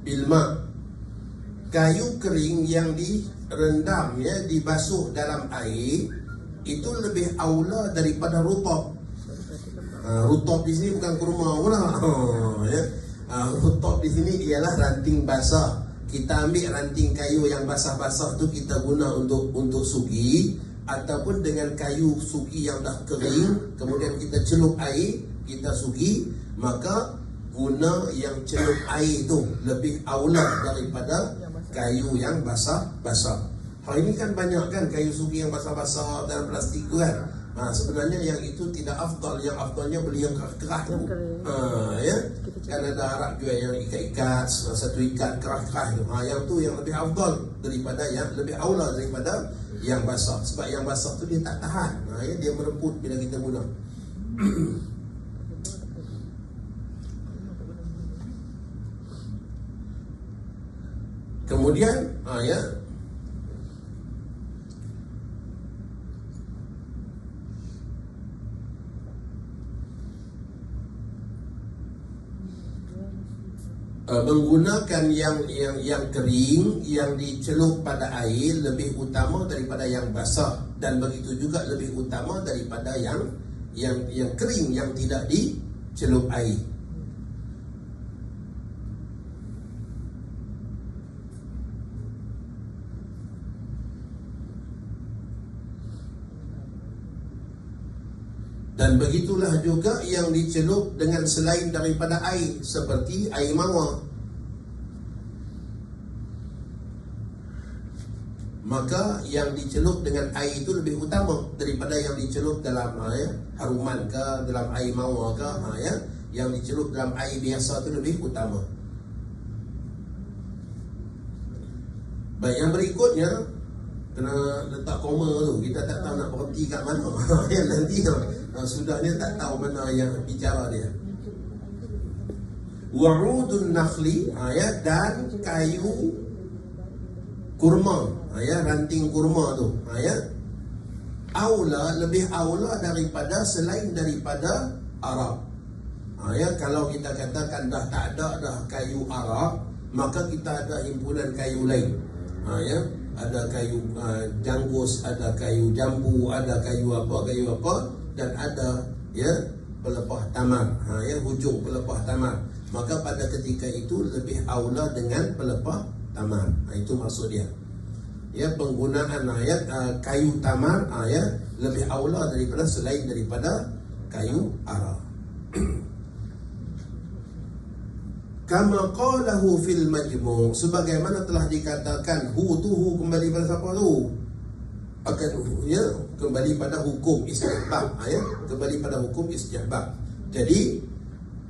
bilma. Kayu kering yang direndam, ya, dibasuh dalam air, itu lebih aula daripada rutab. Rutab di sini bukan kurma pula. Ya. Rutab di sini ialah ranting basah. Kita ambil ranting kayu yang basah-basah tu kita guna untuk sugi, ataupun dengan kayu sugi yang dah kering kemudian kita celup air, kita sugi, maka guna yang celup air tu lebih aula daripada kayu yang basah-basah. Hari ini kan banyak kan kayu sugi yang basah-basah dalam plastik tu kan. Sebenarnya yang itu tidak afdal. Yang afdalnya beli yang keras tu. Ya. Kan ada Arab jual yang ikat-ikat, satu ikat keras-keras tu. Yang tu yang lebih afdal daripada yang lebih aula daripada yang basah. Sebab yang basah tu dia tak tahan. Ya, dia mereput bila kita guna. Kemudian ya, menggunakan yang kering yang dicelup pada air lebih utama daripada yang basah, dan begitu juga lebih utama daripada yang kering yang tidak dicelup air. Dan begitulah juga yang dicelup dengan selain daripada air, seperti air mawar. Maka yang dicelup dengan air itu lebih utama daripada yang dicelup dalam haruman ke, dalam air mawar ke. Yang dicelup dalam air biasa itu lebih utama. Baik, yang berikutnya kena letak koma tu. Kita tak tahu nak berhenti kat mana. Nanti sudahnya tak tahu mana yang bicara dia. Wa'udun nakhli, dan kayu kurma, ranting kurma tu, aula, lebih aula daripada selain daripada Arab. Kalau kita katakan dah tak ada dah kayu Arab, maka kita ada himpunan kayu lain. Ada kayu janggus, ada kayu jambu, ada kayu apa, dan ada pelepah tamar, hujung pelepah tamar. Maka pada ketika itu lebih aula dengan pelepah tamar. Itu maksud dia. Penggunaan kayu tamar lebih aula daripada selain daripada kayu Arab. Kama qalahu fil majmu', sebagaimana telah dikatakan hu kembali pada siapa tu? Akan kembali pada hukum istihbab, kembali pada hukum istihbab. Jadi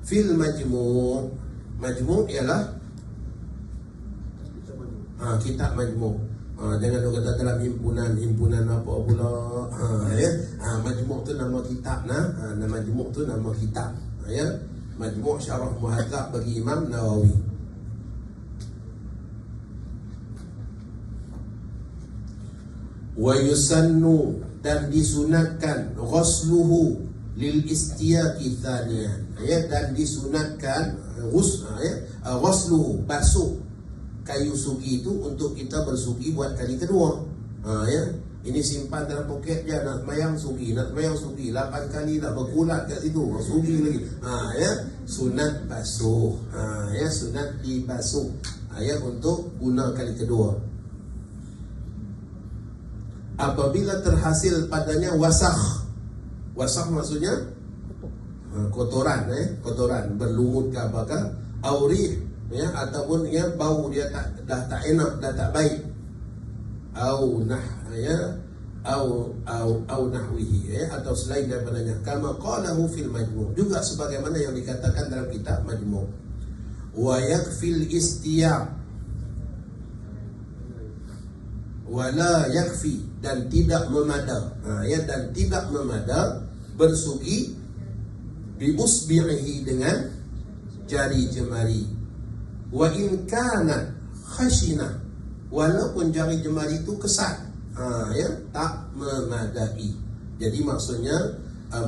fil majmu' ialah kitab majmu'. Jangan duk kata dalam himpunan apa pula. Majmu' tu nama kitab nama majmu' tu nama kitab. Majmu' Syarah Muhadzab bagi Imam Nawawi. Wa yusannu, dan disunatkan ghusluhu lil istiyaqi thaniyan, dan disunatkan ghusluhu, basuh kayu sugi itu untuk kita bersugi buat kali kedua. Ini simpan dalam poket je, nak semayang sugi, 8 kali nak berkulat kat situ, sugi lagi. Sunat basuh. Sunat dibasuh. Untuk guna kali kedua. Apabila terhasil padanya wasakh. Wasakh maksudnya kotoran, kotoran berlumut ke apakah, aurih, ataupun bau dia dah tak enak, dah tak baik. Au nahwihi, atau selain daripadanya. Kama qalahu fil majmu', juga sebagaimana yang dikatakan dalam kitab majmu'. Wa yakfil istiyaq, wala yakfi, dan tidak memada, dan tidak memada bersugi bi usbi'ihi, dengan jari jemari. Wa in kana khashina, walaupun jari jemari itu kesat, tak memadai. Jadi maksudnya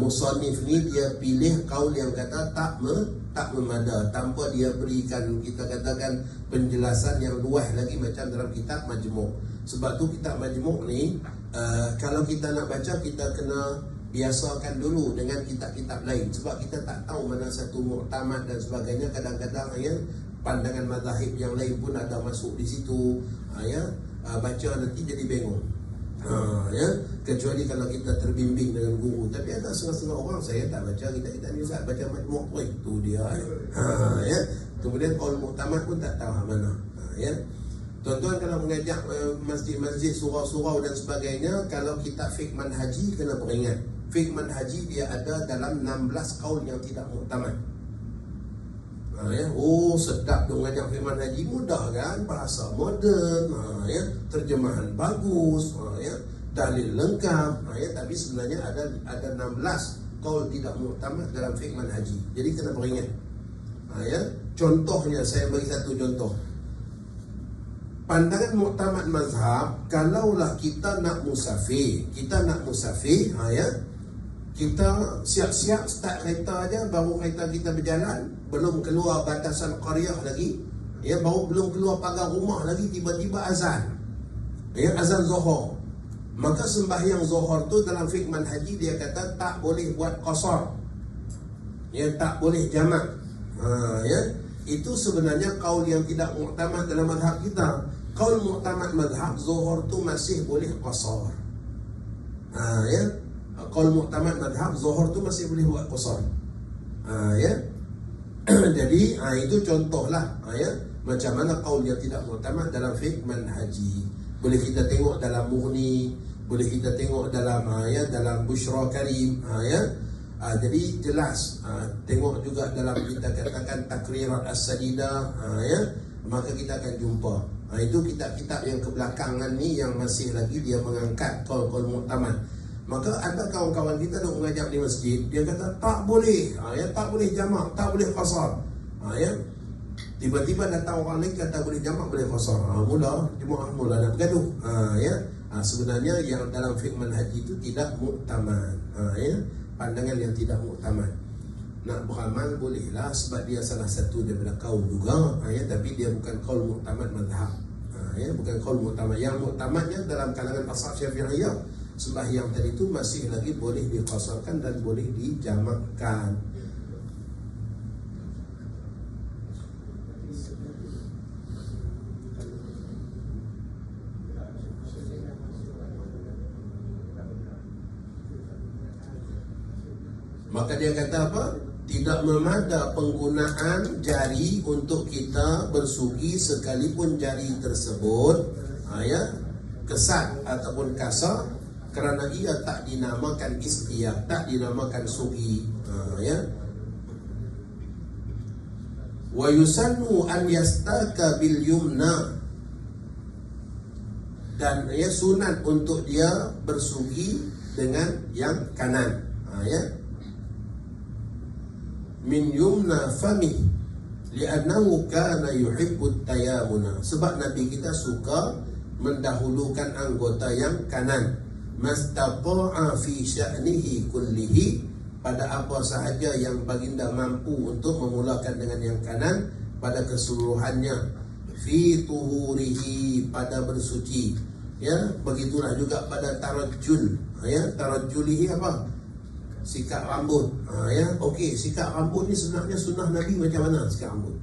musannif ni dia pilih kaul yang kata tak memada, tanpa dia berikan, kita katakan, penjelasan yang luas lagi macam dalam kitab Majmu'. Sebab tu kitab Majmu' ni kalau kita nak baca, kita kena biasakan dulu dengan kitab-kitab lain, sebab kita tak tahu mana satu muktamad dan sebagainya. Kadang-kadang ya, pandangan mazahib yang lain pun ada masuk di situ, baca nanti jadi bingung. Ya, kecuali kalau kita terbimbing dengan guru. Tapi ada setengah-setengah orang, saya tak baca kita ni, Ustaz baca Majmu' pun itu dia. Ya. Kemudian qaul muktamad pun tak tahu mana. Ya. Tuan-tuan kalau mengajak masjid-masjid, surau-surau dan sebagainya, kalau kitab fiqh manhaji kena beringat, fiqh manhaji dia ada dalam 16 qaul yang tidak muktamad. Ya. Oh, sedap dong ngajak fiqh manhaji, mudah kan, bahasa moden, ya, terjemahan bagus, ya, dalil lengkap, ya, tapi sebenarnya ada 16 qaul tidak muktamad dalam fiqh manhaji. Jadi kena beringat. Ya. Contohnya, saya bagi satu contoh. Pandangan muktamad mazhab, kalaulah kita nak musafir, ya, kita siap-siap start kereta aja, baru kereta kita berjalan, belum keluar batasan qaryah lagi, ya, belum keluar pagar rumah lagi, tiba-tiba azan, ya, azan Zuhur. Maka sembahyang Zuhur tu dalam fiqh manhaji dia kata tak boleh buat qasar, ya, tak boleh jamak. Ya, itu sebenarnya kaul yang tidak muktamad dalam mazhab kita. Kaul muktamad mazhab, Zuhur tu masih boleh qasar. Ya, kaul muktamad mazhab, Zuhur tu masih boleh buat qasar. Ya. Jadi itu contohlah, ya, macam mana kaul yang tidak muktamad dalam fiqh manhaji. Boleh kita tengok dalam Mughni, boleh kita tengok dalam dalam Bushra Karim, ya. Jadi jelas, tengok juga dalam kita katakan Takrirat As-Sadidah, ya, maka kita akan jumpa. Itu kitab-kitab yang kebelakangan ni yang masih lagi dia mengangkat qaul muktamad. Maka ada kawan-kawan kita duk mengajak di masjid, dia kata tak boleh, ya, tak boleh jamak, tak boleh qasar. Ya. Tiba-tiba datang orang lain kata boleh jamak, boleh qasar. Mula jemaah mula nak bergaduh. Ya. Sebenarnya yang dalam fiqh manhaji itu tidak muktamad. Ya. Pandangan yang tidak muktamad. Nak beramal bolehlah, sebab dia salah satu daripada kaul juga, ya, tapi dia bukan kaul muktamad mazhab. Ya, bukan kaul muktamad. Yang muktamadnya dalam kalangan ashab Syafi'iyah, sembahyang tadi itu masih lagi boleh diqasarkan dan boleh dijamakkan. Maka dia kata apa? Tidak memada penggunaan jari untuk kita bersugi, sekalipun jari tersebut, ya, kesat ataupun kasar, kerana ia tak dinamakan istiyah, tak dinamakan sugi. Ya. Wa yusannu an yastaka bil yumna, dan ya, sunat untuk dia bersugi dengan yang kanan. Ya. Min yumna fami li'annahu kana yuhibbut tayamuna, sebab Nabi kita suka mendahulukan anggota yang kanan. Mastata'a fi sya'nihi kullihi, pada apa sahaja yang baginda mampu untuk memulakan dengan yang kanan pada keseluruhannya. Fi tuhurihi, pada bersuci. Ya, begitulah juga pada tarajjul. Ya, tarajjulihi apa? Sikat rambut. Ya, okey, sikat rambut ni sebenarnya sunnah Nabi macam mana sikat rambut?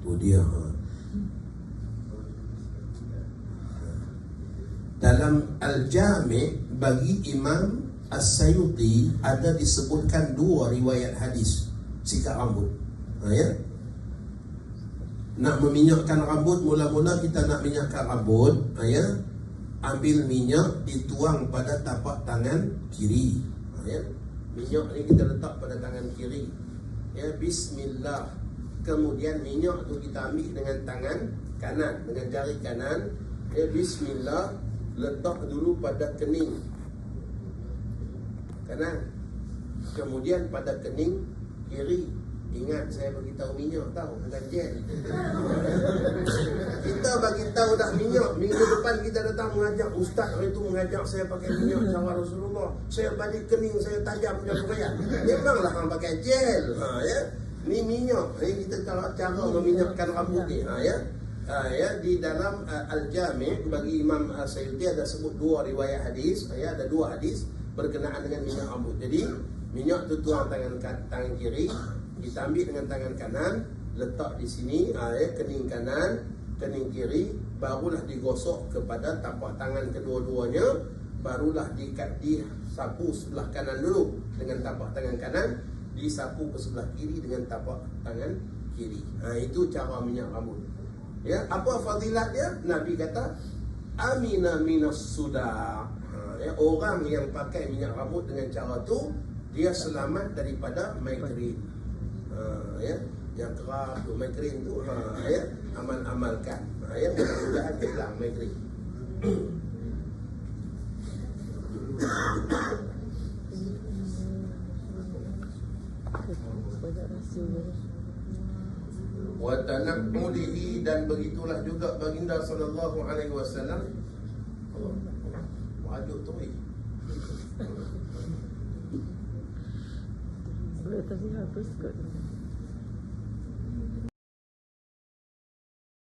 Tu dia. Dalam Al-Jami' bagi Imam As-Sayuti ada disebutkan 2 riwayat hadis sikat rambut. Ya. Nak meminyakkan rambut, mula-mula kita nak minyakkan rambut, ya, ambil minyak, dituang pada tapak tangan kiri. Ya. Minyak ni kita letak pada tangan kiri. Ya, bismillah. Kemudian minyak tu kita ambil dengan tangan kanan, dengan jari kanan. Ya, bismillah, letak dulu pada kening kanan. Kemudian pada kening kiri. Ingat saya bagi tahu minyak tahu, bukan gel. Kita bagi tahu dah minyak. Minggu depan kita datang mengajak ustaz itu mengajak saya pakai minyak cara Rasulullah. Saya balik kening, saya tajam macam raya. Memanglah hang pakai gel. Ya. Ni minyak. Ni kita cara meminyakkan rambut ni. Ya. Ya, di dalam Al-Jami' bagi Imam Sayyidi ada sebut dua riwayat hadis. Ya, ada dua hadis berkenaan dengan minyak rambut. Jadi minyak tu tuang tangan kiri, kita ambil dengan tangan kanan, letak di sini, kening kanan, kening kiri, barulah digosok kepada tapak tangan kedua-duanya, barulah disapu sebelah kanan dulu dengan tapak tangan kanan, disapu ke sebelah kiri dengan tapak tangan kiri. Itu cara minyak rambut. Ya, apa fadilat dia? Nabi kata, amina minas sudah. Ya, orang yang pakai minyak rambut dengan cara tu, dia selamat daripada migrain. Ya, yang keras tu migrain tu, ya, amal-amalkan. Ya, mudah-mudahan hilang migrain. Wa tanaqqulihi, dan begitulah juga baginda sallallahu alaihi wasallam. Wajuk tu ni. Boleh tadi habis kot.